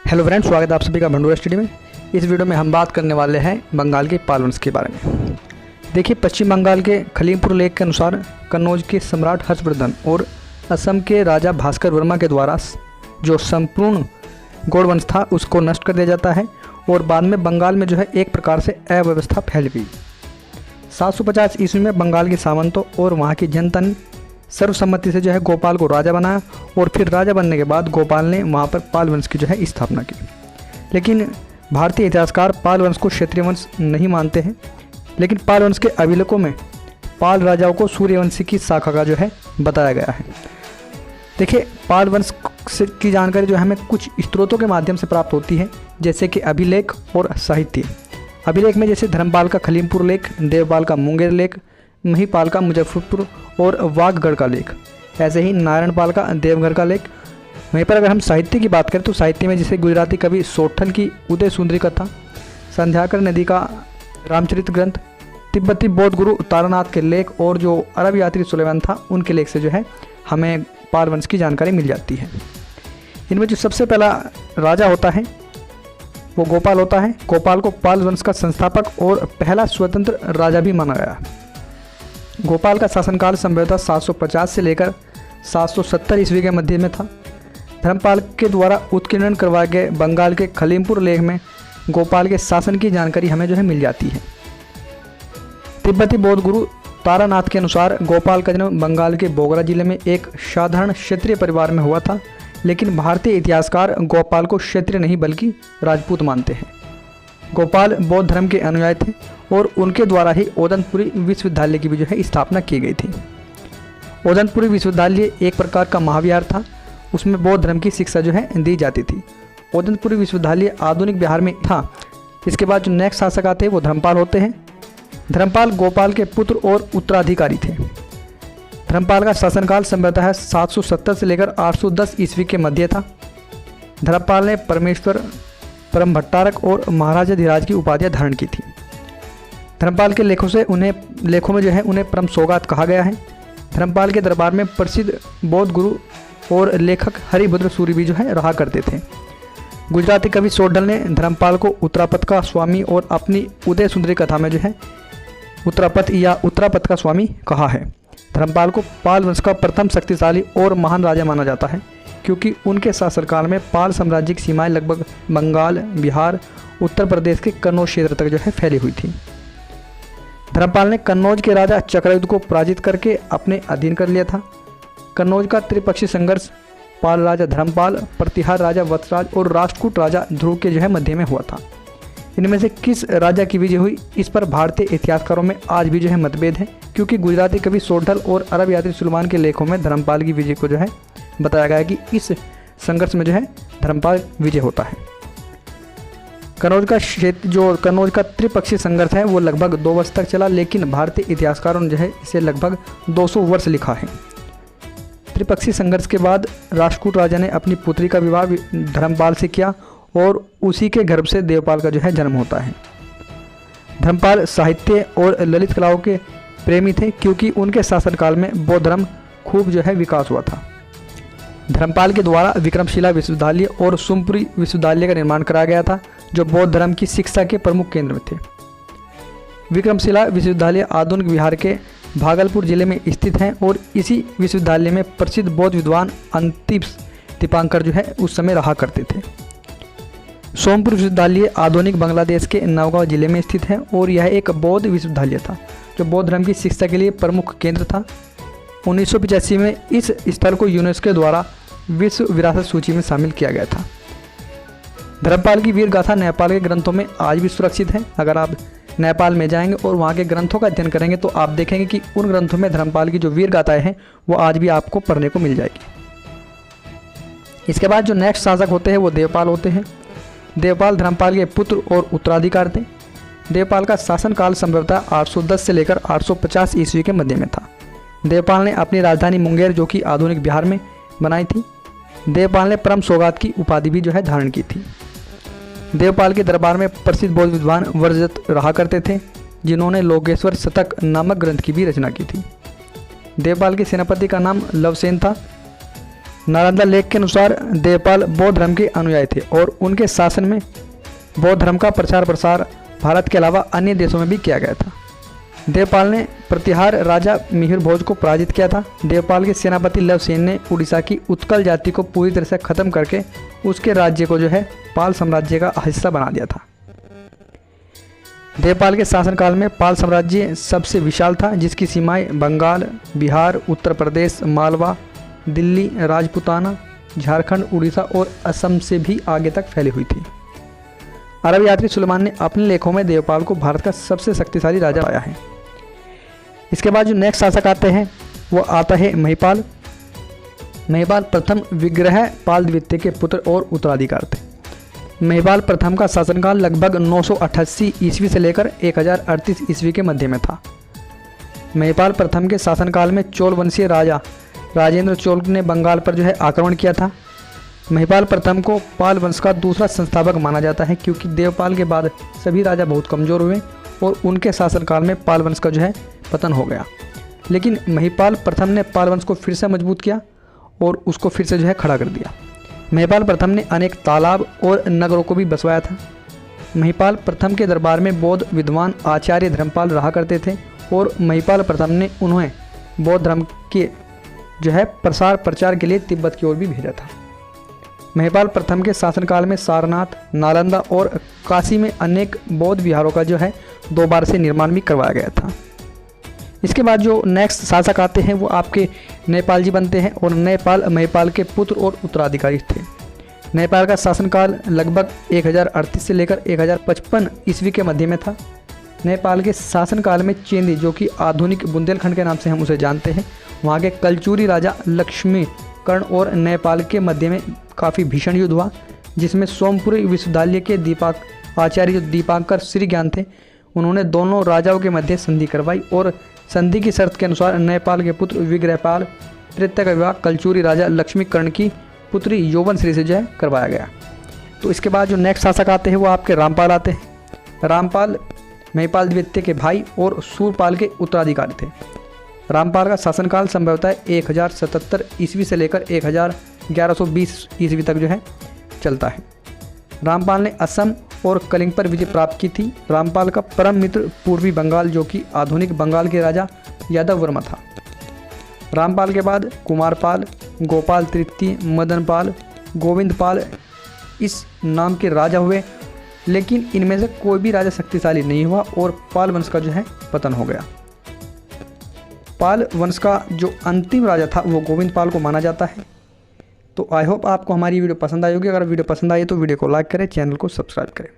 Hello friends, स्वागत है आप सभी का भंडूरा स्टडी में। इस वीडियो में हम बात करने वाले हैं बंगाल के पाल वंश के बारे में। देखिए, पश्चिम बंगाल के खलीमपुर लेख के अनुसार कन्नौज के सम्राट हर्षवर्धन और असम के राजा भास्कर वर्मा के द्वारा जो संपूर्ण गौड़ वंश था उसको नष्ट कर दिया जाता है और बाद में बंगाल में जो है एक प्रकार से अव्यवस्था फैल गई। 750 ईस्वी में बंगाल के सामंतों और वहाँ की जनता ने सर्वसम्मति से जो है गोपाल को राजा बनाया और फिर राजा बनने के बाद गोपाल ने वहाँ पर पाल वंश की जो है स्थापना की। लेकिन भारतीय इतिहासकार पाल वंश को क्षत्रिय वंश नहीं मानते हैं, लेकिन पाल वंश के अभिलेखों में पाल राजाओं को सूर्यवंशी की शाखा का जो है बताया गया है। देखिए, पाल वंश की जानकारी जो है हमें कुछ स्रोतों के माध्यम से प्राप्त होती है, जैसे कि अभिलेख और साहित्य। अभिलेख में जैसे धर्मपाल का खलीमपुर लेख, देवपाल का मुंगेर लेख, महिपाल का मुजफ्फरपुर और वाघगढ़ का लेख, ऐसे ही नारायणपाल का देवगढ़ का लेख। वहीं पर अगर हम साहित्य की बात करें तो साहित्य में जैसे गुजराती कवि सोठल की उदय सुंदरी कथा, संध्याकर नदी का रामचरित ग्रंथ, तिब्बती बौद्ध गुरु तारानाथ के लेख और जो अरब यात्री सुलेमान था उनके लेख से जो है हमें पाल वंश की जानकारी मिल जाती है। इनमें जो सबसे पहला राजा होता है वो गोपाल होता है। गोपाल को पाल वंश का संस्थापक और पहला स्वतंत्र राजा भी माना गया। गोपाल का शासनकाल संभवतः 750 से लेकर 770 ईस्वी के मध्य में था। धर्मपाल के द्वारा उत्कीर्णन करवाए गए बंगाल के खलीमपुर लेख में गोपाल के शासन की जानकारी हमें जो है मिल जाती है। तिब्बती बौद्ध गुरु तारानाथ के अनुसार गोपाल का जन्म बंगाल के बोगरा जिले में एक साधारण क्षत्रिय परिवार में हुआ था, लेकिन भारतीय इतिहासकार गोपाल को क्षत्रिय नहीं बल्कि राजपूत मानते हैं। गोपाल बौद्ध धर्म के अनुयायी थे और उनके द्वारा ही ओदनपुरी विश्वविद्यालय की भी जो है स्थापना की गई थी। ओदनपुरी विश्वविद्यालय एक प्रकार का महाविहार था, उसमें बौद्ध धर्म की शिक्षा जो है दी जाती थी। ओदनपुरी विश्वविद्यालय आधुनिक बिहार में था। इसके बाद जो नेक्स्ट शासक आते हैं वो धर्मपाल होते हैं। धर्मपाल गोपाल के पुत्र और उत्तराधिकारी थे। धर्मपाल का शासनकाल संभवतः 770 से लेकर 810 ईस्वी के मध्य था। धर्मपाल ने परमेश्वर, परम भट्टारक और महाराजाधिराज की उपाधियां धारण की थी। धर्मपाल के लेखों में जो है उन्हें परम सौगात कहा गया है। धर्मपाल के दरबार में प्रसिद्ध बौद्ध गुरु और लेखक हरिभद्र सूरी भी जो है रहा करते थे। गुजराती कवि सोढल ने धर्मपाल को उत्तरापथ का स्वामी और अपनी उदय सुंदरी कथा में जो है उत्तरापथ या उत्तरापथ का स्वामी कहा है। धर्मपाल को पाल वंश का प्रथम शक्तिशाली और महान राजा माना जाता है, क्योंकि उनके शासनकाल में पाल साम्राज्य की सीमाएं लगभग बंगाल, बिहार, उत्तर प्रदेश के कन्नौज क्षेत्र तक जो है फैली हुई थी। धर्मपाल ने कन्नौज के राजा चक्रयुद्ध को पराजित करके अपने अधीन कर लिया था। कन्नौज का त्रिपक्षीय संघर्ष पाल राजा धर्मपाल, प्रतिहार राजा वत्सराज और राष्ट्रकूट राजा ध्रुव के जो है मध्य में हुआ था। इनमें से किस राजा की विजय हुई, इस पर भारतीय इतिहासकारों में आज भी जो है मतभेद है, क्योंकि गुजराती कवि सोढल और अरब यात्री सुलेमान के लेखों में धर्मपाल की विजय को जो है बताया गया है कि इस संघर्ष में जो है धर्मपाल विजय होता है। कन्नौज का त्रिपक्षीय संघर्ष है वो लगभग 2 वर्ष तक चला, लेकिन भारतीय इतिहासकारों ने जो है इसे लगभग 200 वर्ष लिखा है। त्रिपक्षीय संघर्ष के बाद राष्ट्रकूट राजा ने अपनी पुत्री का विवाह धर्मपाल से किया और उसी के गर्भ से देवपाल का जो है जन्म होता है। धर्मपाल साहित्य और ललित कलाओं के प्रेमी थे, क्योंकि उनके शासनकाल में बौद्ध धर्म खूब जो है विकास हुआ था। धर्मपाल के द्वारा विक्रमशिला विश्वविद्यालय और सोमपुरी विश्वविद्यालय का निर्माण कराया गया था, जो बौद्ध धर्म की शिक्षा के प्रमुख केंद्र थे। विक्रमशिला विश्वविद्यालय आधुनिक बिहार के भागलपुर जिले में स्थित है और इसी विश्वविद्यालय में प्रसिद्ध बौद्ध विद्वान अंतिश दीपांकर जो है उस समय रहा करते थे। सोमपुर विश्वविद्यालय आधुनिक बांग्लादेश के नौगांव जिले में स्थित है और यह एक बौद्ध विश्वविद्यालय था, जो बौद्ध धर्म की शिक्षा के लिए प्रमुख केंद्र था। 1985 में इस स्थल को यूनेस्को द्वारा विश्व विरासत सूची में शामिल किया गया था। धर्मपाल की वीर गाथा नेपाल के ग्रंथों में आज भी सुरक्षित है। अगर आप नेपाल में जाएंगे और वहाँ के ग्रंथों का अध्ययन करेंगे तो आप देखेंगे कि उन ग्रंथों में धर्मपाल की जो वीर गाथाएं हैं वो आज भी आपको पढ़ने को मिल जाएगी। इसके बाद जो नेक्स्ट शासक होते हैं वो देवपाल होते हैं। देवपाल धर्मपाल के पुत्र और उत्तराधिकारी थे। देवपाल का शासनकाल संभवतः 810 से लेकर 850 ईस्वी के मध्य में था। देवपाल ने अपनी राजधानी मुंगेर, जो कि आधुनिक बिहार में, बनाई थी। देवपाल ने परम सौगात की उपाधि भी जो है धारण की थी। देवपाल के दरबार में प्रसिद्ध बौद्ध विद्वान वर्जत रहा करते थे, जिन्होंने लोकेश्वर शतक नामक ग्रंथ की भी रचना की थी। देवपाल के सेनापति का नाम लवसेन था। नालंदा लेख के अनुसार देवपाल बौद्ध धर्म के अनुयायी थे और उनके शासन में बौद्ध धर्म का प्रचार प्रसार भारत के अलावा अन्य देशों में भी किया गया था। देवपाल ने प्रतिहार राजा मिहिर भोज को पराजित किया था। देवपाल के सेनापति लव सेन ने उड़ीसा की उत्कल जाति को पूरी तरह से खत्म करके उसके राज्य को जो है पाल साम्राज्य का हिस्सा बना दिया था। देवपाल के शासनकाल में पाल साम्राज्य सबसे विशाल था, जिसकी सीमाएं बंगाल, बिहार, उत्तर प्रदेश, मालवा, दिल्ली, राजपूताना, झारखंड, उड़ीसा और असम से भी आगे तक फैली हुई थी। अरब यात्री सुलेमान ने अपने लेखों में देवपाल को भारत का सबसे शक्तिशाली राजा पाया है। इसके बाद जो नेक्स्ट शासक आते हैं वो आता है महिपाल। महिपाल प्रथम विग्रह पाल द्वितीय के पुत्र और उत्तराधिकार थे। महिपाल प्रथम का शासनकाल लगभग 988 ईस्वी से लेकर 1038 ईस्वी के मध्य में था। महिपाल प्रथम के शासनकाल में चोल वंशीय राजा राजेंद्र चोल ने बंगाल पर जो है आक्रमण किया था। महिपाल प्रथम को पाल वंश का दूसरा संस्थापक माना जाता है, क्योंकि देवपाल के बाद सभी राजा बहुत कमज़ोर हुए और उनके शासनकाल में पाल वंश का जो है पतन हो गया। लेकिन महिपाल प्रथम ने पाल वंश को फिर से मजबूत किया और उसको फिर से जो है खड़ा कर दिया। महिपाल प्रथम ने अनेक तालाब और नगरों को भी बसवाया था। महिपाल प्रथम के दरबार में बौद्ध विद्वान आचार्य धर्मपाल रहा करते थे और महिपाल प्रथम ने उन्हें बौद्ध धर्म के जो है प्रसार प्रचार के लिए तिब्बत की ओर भी भेजा था। महिपाल प्रथम के शासनकाल में सारनाथ, नालंदा और काशी में अनेक बौद्ध विहारों का जो है दोबारा से निर्माण भी करवाया गया था। इसके बाद जो नेक्स्ट शासक आते हैं वो आपके नेपाल जी बनते हैं और नेपाल महिपाल के पुत्र और उत्तराधिकारी थे। नेपाल का शासनकाल लगभग 1038 से लेकर 1055 ईस्वी के मध्य में था। नेपाल के शासनकाल में चेंदी, जो कि आधुनिक बुंदेलखंड के नाम से हम उसे जानते हैं, वहाँ के कलचुरी राजा लक्ष्मी कर्ण और नेपाल के मध्य में काफ़ी भीषण युद्ध हुआ, जिसमें सोमपुरी विश्वविद्यालय के आचार्य जो दीपांकर श्री ज्ञान थे, उन्होंने दोनों राजाओं के मध्य संधि करवाई और संधि की शर्त के अनुसार नेपाल के पुत्र विग्रहपाल तृतीय का विवाह कलचुरी राजा लक्ष्मी कर्ण की पुत्री यौवन श्री से जो है करवाया गया। तो इसके बाद जो नेक्स्ट शासक आते हैं वो आपके रामपाल आते हैं। रामपाल महिपाल द्वितीय के भाई और सूरपाल के उत्तराधिकारी थे। रामपाल का शासनकाल संभवतः 1077 ईस्वी से लेकर 1120 ईस्वी तक जो है चलता है। रामपाल ने असम और कलिंग पर विजय प्राप्त की थी। रामपाल का परम मित्र पूर्वी बंगाल, जो कि आधुनिक बंगाल के राजा यादव वर्मा था। रामपाल के बाद कुमारपाल, गोपाल तृतीय, मदनपाल, गोविंदपाल इस नाम के राजा हुए, लेकिन इनमें से कोई भी राजा शक्तिशाली नहीं हुआ और पाल वंश का जो है पतन हो गया। पाल वंश का जो अंतिम राजा था वो गोविंदपाल को माना जाता है। तो आई होप आपको हमारी वीडियो पसंद आई होगी। अगर वीडियो पसंद आई तो वीडियो को लाइक करें, चैनल को सब्सक्राइब करें।